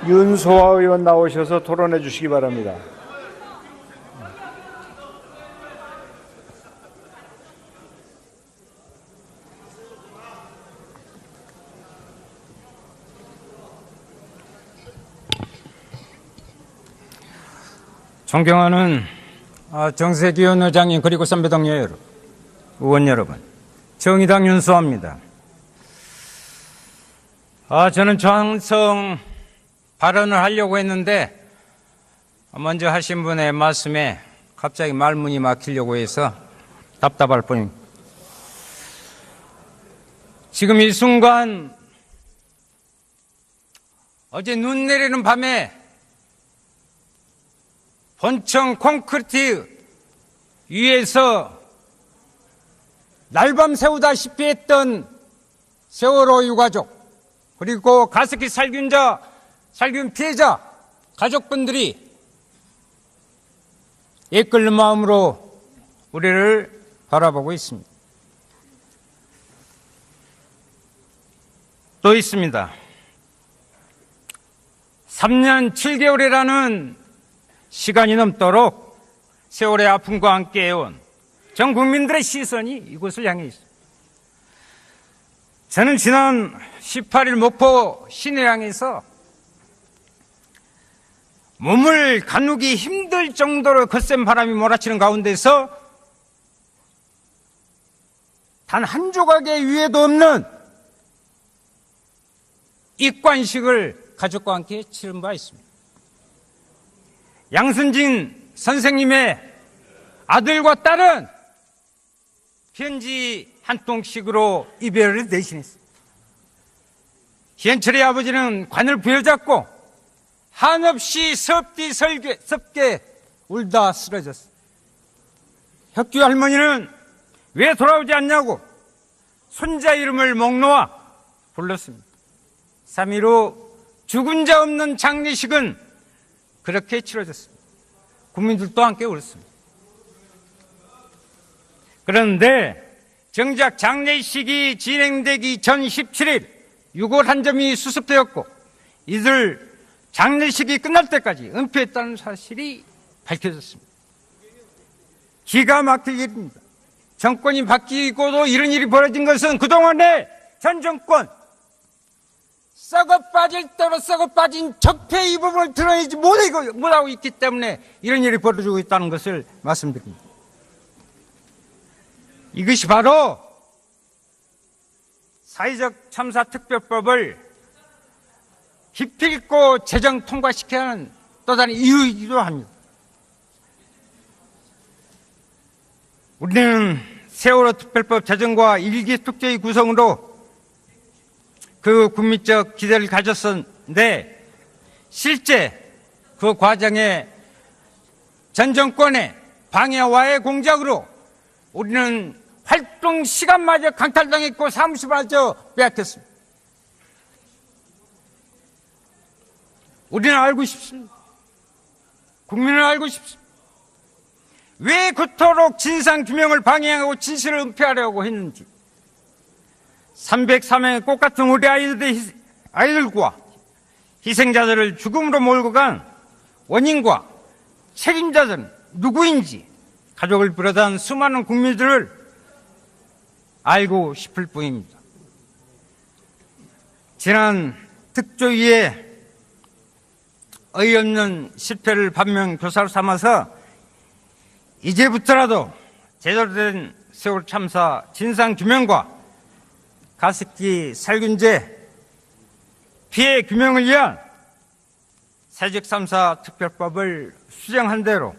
윤소아 의원 나오셔서 토론해 주시기 바랍니다. 존경하는 정세균 의장님 그리고 선배 동료 여러분, 의원 여러분, 정의당 윤소아입니다. 저는 저항성 발언을 하려고 했는데 먼저 하신 분의 말씀에 갑자기 말문이 막히려고 해서 답답할 뿐입니다. 지금 이 순간 어제 눈 내리는 밤에 본청 콘크리트 위에서 날밤 새우다시피 했던 세월호 유가족 그리고 가습기 살균 피해자 가족분들이 애끓는 마음으로 우리를 바라보고 있습니다. 또 있습니다. 3년 7개월이라는 시간이 넘도록 세월의 아픔과 함께 해온 전 국민들의 시선이 이곳을 향해 있습니다. 저는 지난 18일 목포 신해항에서 몸을 가누기 힘들 정도로 거센 바람이 몰아치는 가운데서 단 한 조각의 위에도 없는 입관식을 가족과 함께 치른 바 있습니다. 양순진 선생님의 아들과 딸은 편지 한 통씩으로 이별을 대신했습니다. 희연철의 아버지는 관을 부여잡고 한없이 섭게 울다 쓰러졌습니다. 혁규 할머니는 왜 돌아오지 않냐고 손자 이름을 목 놓아 불렀습니다. 3일 후 죽은 자 없는 장례식은 그렇게 치러졌습니다. 국민들도 함께 울었습니다. 그런데 정작 장례식이 진행되기 전 17일 유골 한 점이 수습되었고 이들 장례식이 끝날 때까지 은폐했다는 사실이 밝혀졌습니다. 기가 막힐 일입니다. 정권이 바뀌고도 이런 일이 벌어진 것은 그동안의 전 정권 썩어 빠질 대로 썩어 빠진 적폐 이 부분을 드러내지 못하고 있기 때문에 이런 일이 벌어지고 있다는 것을 말씀드립니다. 이것이 바로 사회적 참사 특별법을 기필코 제정 통과시켜야 하는 또 다른 이유이기도 합니다. 우리는 세월호 특별법 제정과 일기 특조위 구성으로 그 국민적 기대를 가졌었는데 실제 그 과정에 전 정권의 방해와의 공작으로 우리는 활동 시간마저 강탈당했고 사무실마저 빼앗겼습니다. 우리는 알고 싶습니다. 국민은 알고 싶습니다. 왜 그토록 진상규명을 방해하고 진실을 은폐하려고 했는지 303명의 꽃같은 우리 아이들과 희생자들을 죽음으로 몰고 간 원인과 책임자들은 누구인지 가족을 비롯한 수많은 국민들을 알고 싶을 뿐입니다. 지난 특조위의 어이없는 실패를 반면교사로 삼아서 이제부터라도 제대로 된 세월 참사 진상규명과 가습기 살균제 피해 규명을 위한 사회적 참사 특별법을 수정한 대로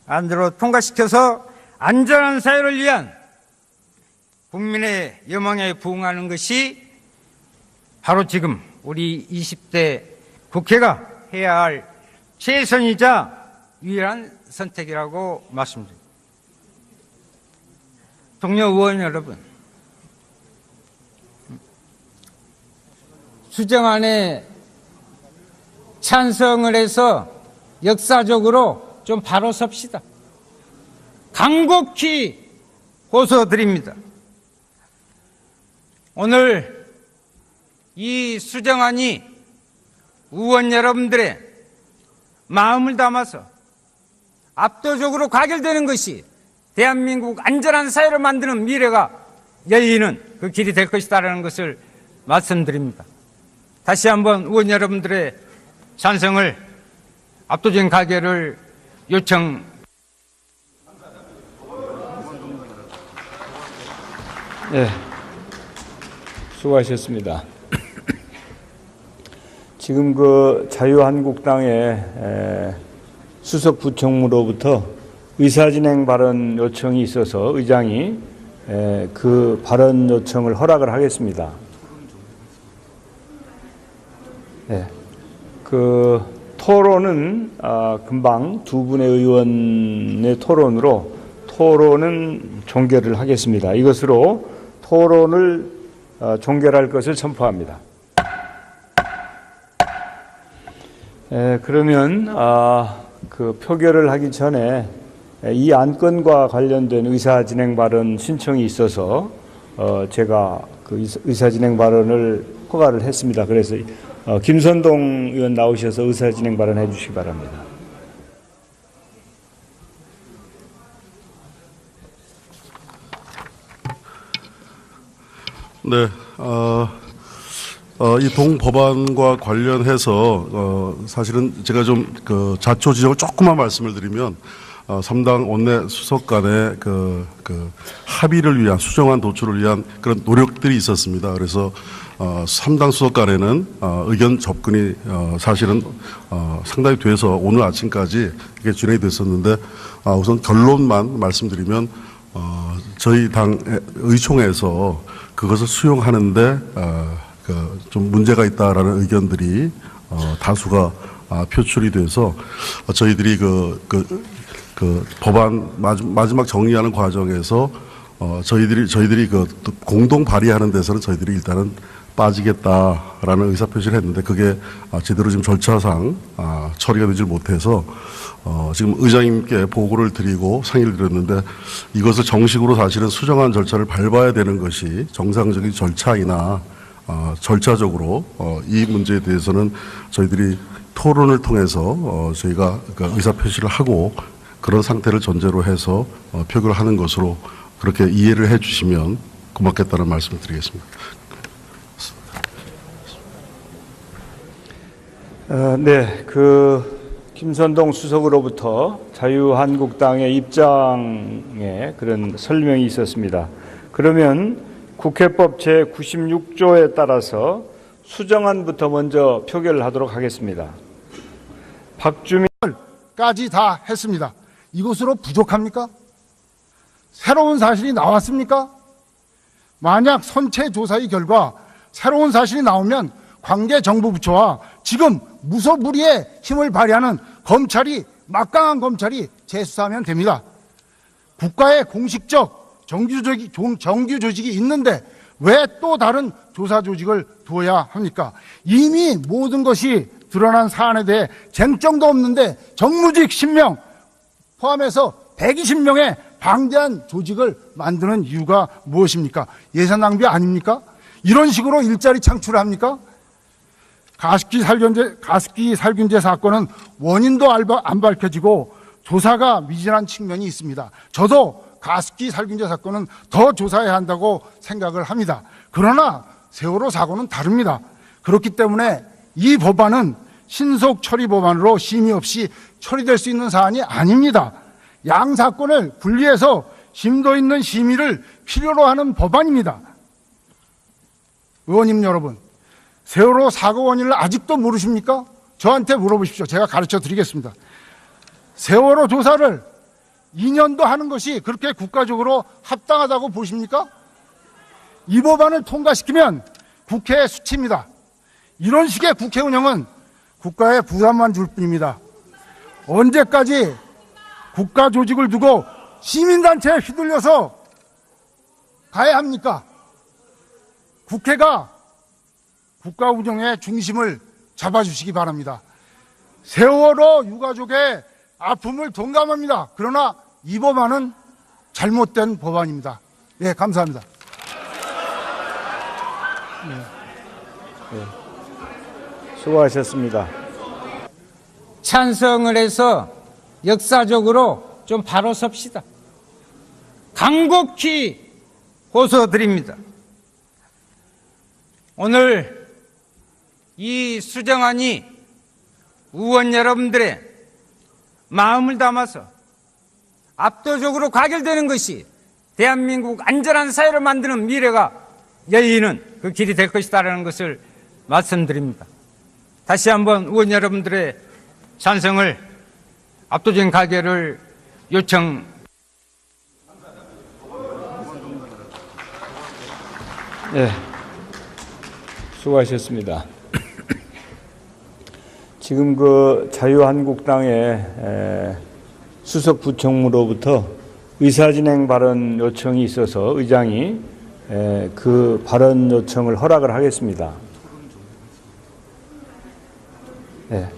안대로 통과시켜서 안전한 사회를 위한 국민의 여망에 부응하는 것이 바로 지금 우리 20대 국회가 해야 할 최선이자 유일한 선택이라고 말씀드립니다. 동료 의원 여러분, 수정안에 찬성을 해서 역사적으로 좀 바로 섭시다. 간곡히 호소드립니다. 오늘 이 수정안이 의원 여러분들의 마음을 담아서 압도적으로 가결되는 것이 대한민국 안전한 사회를 만드는 미래가 열리는 그 길이 될 것이다라는 것을 말씀드립니다. 다시 한번 의원 여러분들의 찬성을 압도적인 가결을 요청. 네, 수고하셨습니다. 지금 그 자유한국당의 수석 부총무로부터 의사진행 발언 요청이 있어서 의장이 그 발언 요청을 허락을 하겠습니다. 네, 그 토론은 금방 두 분의 의원의 토론은 종결을 하겠습니다. 이것으로 토론을 종결할 것을 선포합니다. 그러면 그 표결을 하기 전에 이 안건과 관련된 의사진행 발언 신청이 있어서 제가 그 의사진행 발언을 허가를 했습니다. 그래서 김선동 의원 나오셔서 의사진행 발언해 주시기 바랍니다. 네, 이 동법안과 관련해서 사실은 제가 좀 그 자초지종을 조금만 말씀을 드리면 3당 원내 수석 간의 그 합의를 위한 수정안 도출을 위한 그런 노력들이 있었습니다. 그래서 3당 수석 간에는 의견 접근이 사실은 상당히 돼서 오늘 아침까지 이게 진행이 됐었는데 우선 결론만 말씀드리면 저희 당 의총에서 그것을 수용하는데 좀 문제가 있다라는 의견들이 다수가 표출이 돼서 저희들이 그 법안 마지막 정리하는 과정에서 저희들이 그 공동 발의하는 데서는 저희들이 일단은 빠지겠다라는 의사표시를 했는데 그게 제대로 지금 절차상 처리가 되지 못해서 지금 의장님께 보고를 드리고 상의를 드렸는데 이것을 정식으로 사실은 수정안 절차를 밟아야 되는 것이 정상적인 절차이나 절차적으로 이 문제에 대해서는 저희들이 토론을 통해서 저희가 의사표시를 하고 그런 상태를 전제로 해서 표결을 하는 것으로 그렇게 이해를 해 주시면 고맙겠다는 말씀을 드리겠습니다. 네, 김선동 수석으로부터 자유한국당의 입장에 그런 설명이 있었습니다. 그러면 국회법 제96조에 따라서 수정안부터 먼저 표결을 하도록 하겠습니다. 까지 다 했습니다. 이것으로 부족합니까? 새로운 사실이 나왔습니까? 만약 선체 조사의 결과 새로운 사실이 나오면 관계 정부 부처와 지금 무소불위의 힘을 발휘하는 검찰이 막강한 검찰이 재수사하면 됩니다. 국가의 공식적 정규 조직이 있는데 왜 또 다른 조사 조직을 두어야 합니까? 이미 모든 것이 드러난 사안에 대해 쟁점도 없는데 정무직 10명 포함해서 120명의 방대한 조직을 만드는 이유가 무엇입니까? 예산 낭비 아닙니까? 이런 식으로 일자리 창출을 합니까? 가습기 살균제 사건은 원인도 안 밝혀지고 조사가 미진한 측면이 있습니다. 저도 가습기 살균제 사건은 더 조사해야 한다고 생각을 합니다. 그러나 세월호 사고는 다릅니다. 그렇기 때문에 이 법안은 신속 처리 법안으로 심의 없이 처리될 수 있는 사안이 아닙니다. 양 사건을 분리해서 심도 있는 심의를 필요로 하는 법안입니다. 의원님 여러분, 세월호 사고 원인을 아직도 모르십니까? 저한테 물어보십시오. 제가 가르쳐 드리겠습니다. 세월호 조사를 2년도 하는 것이 그렇게 국가적으로 합당하다고 보십니까? 이 법안을 통과시키면 국회의 수치입니다. 이런 식의 국회 운영은 국가에 부담만 줄 뿐입니다. 언제까지 국가 조직을 두고 시민단체에 휘둘려서 가야 합니까? 국회가 국가 운영의 중심을 잡아주시기 바랍니다. 세월호 유가족의 아픔을 동감합니다. 그러나 이 법안은 잘못된 법안입니다. 네, 감사합니다. 수고하셨습니다. 찬성을 해서 역사적으로 좀 바로 섭시다. 간곡히 호소드립니다. 오늘 이 수정안이 의원 여러분들의 마음을 담아서 압도적으로 가결되는 것이 대한민국 안전한 사회를 만드는 미래가 열리는 그 길이 될 것이다라는 것을 말씀드립니다. 다시 한번 의원 여러분들의 찬성을 압도적인 가결을 요청. 네, 수고하셨습니다. 지금 그 자유한국당의 수석 부총무로부터 의사진행 발언 요청이 있어서 의장이 그 발언 요청을 허락을 하겠습니다. 네,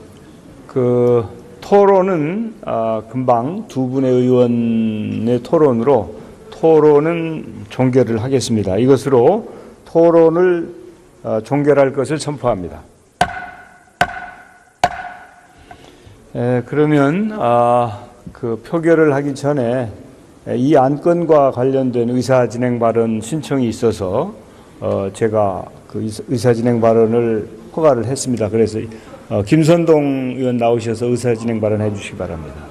그 토론은 금방 두 분의 의원의 토론으로 토론은 종결을 하겠습니다. 이것으로 토론을 종결할 것을 선포합니다. 그러면 그 표결을 하기 전에 이 안건과 관련된 의사진행 발언 신청이 있어서 제가 그 의사진행 발언을 허가를 했습니다. 그래서 김선동 의원 나오셔서 의사진행 발언해 주시기 바랍니다.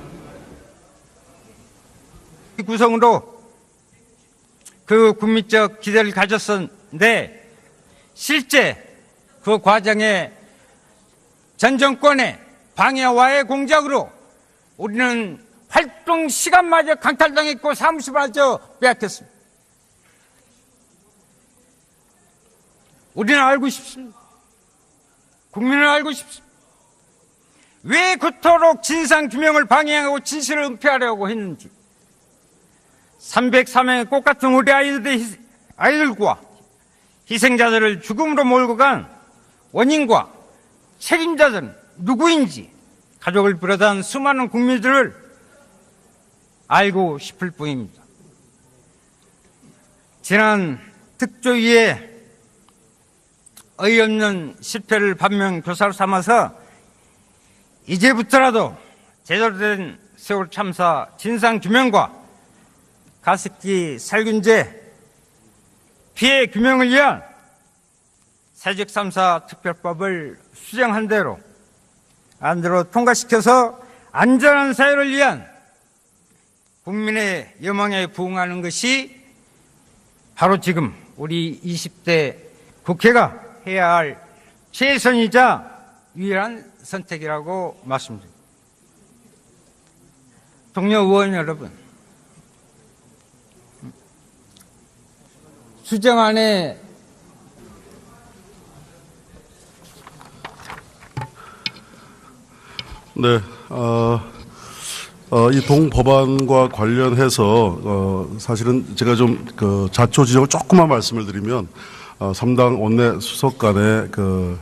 구성으로 그 국민적 기대를 가졌었는데 실제 그 과정에 전 정권의 방해와의 공작으로 우리는 활동 시간마저 강탈당했고 사무실마저 빼앗겼습니다. 우리는 알고 싶습니다. 국민은 알고 싶습니다. 왜 그토록 진상규명을 방해하고 진실을 은폐하려고 했는지. 303명의 꽃같은 우리 아이들과 희생자들을 죽음으로 몰고 간 원인과 책임자들은 누구인지 가족을 비롯한 수많은 국민들을 알고 싶을 뿐입니다. 지난 특조위의 어이없는 실패를 반면교사로 삼아서 이제부터라도 제대로 된 세월 참사 진상규명과 가습기 살균제 피해 규명을 위한 사직삼사 특별법을 수정한 대로 안대로 통과시켜서 안전한 사회를 위한 국민의 여망에 부응하는 것이 바로 지금 우리 20대 국회가 해야 할 최선이자 유일한 선택이라고 말씀드립니다. 동료 의원 여러분, 수정안에 네, 이 동법안과 관련해서 사실은 제가 좀 그 자초지종을 조금만 말씀을 드리면 3당 원내 수석 간의 그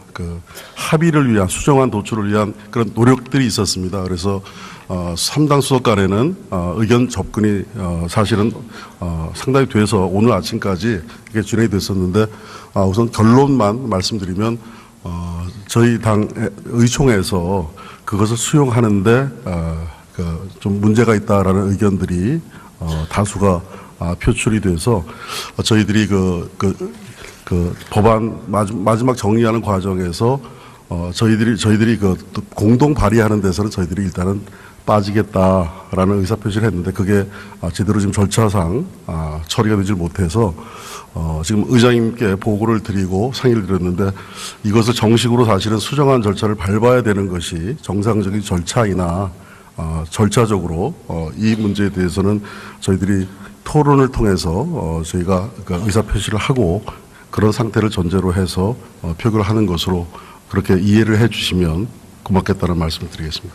합의를 위한 수정안 도출을 위한 그런 노력들이 있었습니다. 그래서 3당 수석 간에는 의견 접근이 사실은 상당히 돼서 오늘 아침까지 이게 진행이 됐었는데 우선 결론만 말씀드리면 저희 당 의총에서 그것을 수용하는데 좀 문제가 있다라는 의견들이 다수가 표출이 돼서 저희들이 그 법안 마지막 정리하는 과정에서 저희들이 그 공동 발의하는 데서는 저희들이 일단은 빠지겠다라는 의사표시를 했는데 그게 제대로 지금 절차상 처리가 되질 못해서 지금 의장님께 보고를 드리고 상의를 드렸는데 이것을 정식으로 사실은 수정안 절차를 밟아야 되는 것이 정상적인 절차이나 절차적으로 이 문제에 대해서는 저희들이 토론을 통해서 저희가 의사표시를 하고 그런 상태를 전제로 해서 표결을 하는 것으로 그렇게 이해를 해 주시면 고맙겠다는 말씀을 드리겠습니다.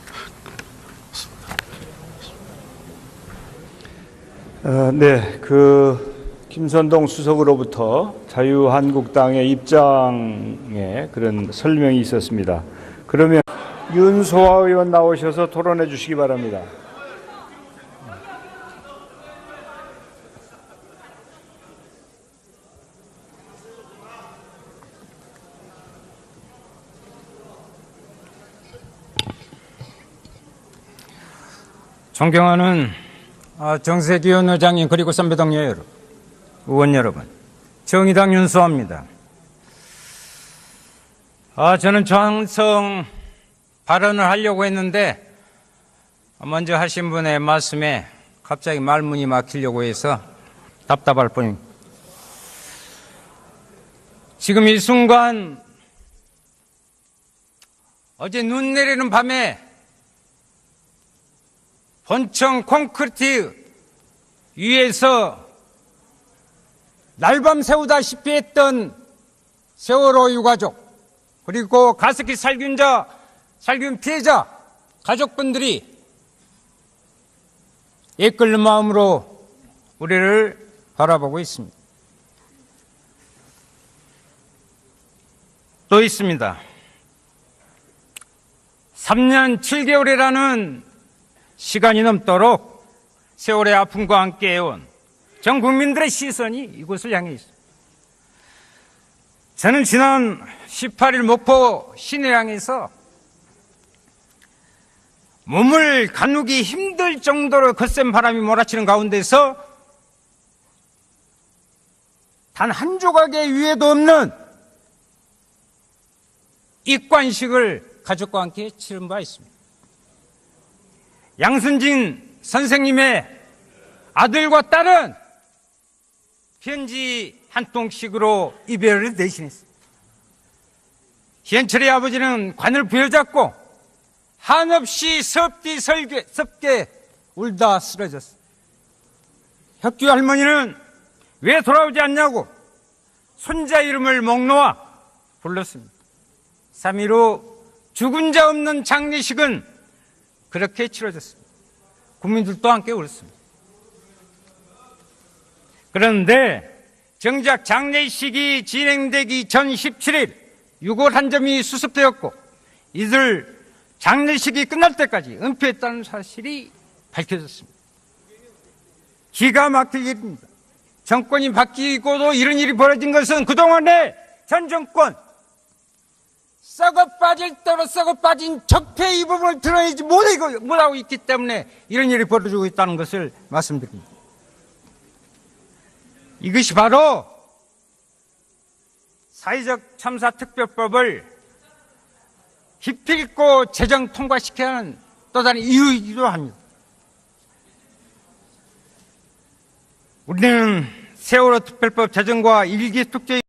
네, 김선동 수석으로부터 자유한국당의 입장에 그런 설명이 있었습니다. 그러면 윤소아 의원 나오셔서 토론해 주시기 바랍니다. 존경하는 정세균 의장님 그리고 선배 동료 여러분, 의원 여러분, 정의당 윤수호입니다. 저는 저항성 발언을 하려고 했는데 먼저 하신 분의 말씀에 갑자기 말문이 막히려고 해서 답답할 뿐입니다. 지금 이 순간 어제 눈 내리는 밤에 본청 콘크리트 위에서 날밤 새우다시피 했던 세월호 유가족 그리고 가습기 살균 피해자 가족분들이 애끓는 마음으로 우리를 바라보고 있습니다. 또 있습니다. 3년 7개월이라는 시간이 넘도록 세월의 아픔과 함께 해온 전 국민들의 시선이 이곳을 향해 있습니다. 저는 지난 18일 목포 신해항에서 몸을 가누기 힘들 정도로 거센 바람이 몰아치는 가운데서 단 한 조각의 위에도 없는 입관식을 가족과 함께 치른 바 있습니다. 양순진 선생님의 아들과 딸은 편지 한 통씩으로 이별을 대신했습니다. 희연철의 아버지는 관을 부여잡고 한없이 섭게 울다 쓰러졌습니다. 혁규 할머니는 왜 돌아오지 않냐고 손자 이름을 목 놓아 불렀습니다. 3일 후 죽은 자 없는 장례식은 그렇게 치러졌습니다. 국민들도 함께 울었습니다. 그런데 정작 장례식이 진행되기 전 17일 유골 한 점이 수습되었고 이들 장례식이 끝날 때까지 은폐했다는 사실이 밝혀졌습니다. 기가 막힐 일입니다. 정권이 바뀌고도 이런 일이 벌어진 것은 그동안의 전 정권 썩어 빠질 대로 썩어 빠진 적폐 이 부분을 드러내지 못하고 있기 때문에 이런 일이 벌어지고 있다는 것을 말씀드립니다. 이것이 바로 사회적 참사 특별법을 기필코 제정 통과시켜야 하는 또 다른 이유이기도 합니다. 우리는 세월호 특별법 제정과 일기 특조위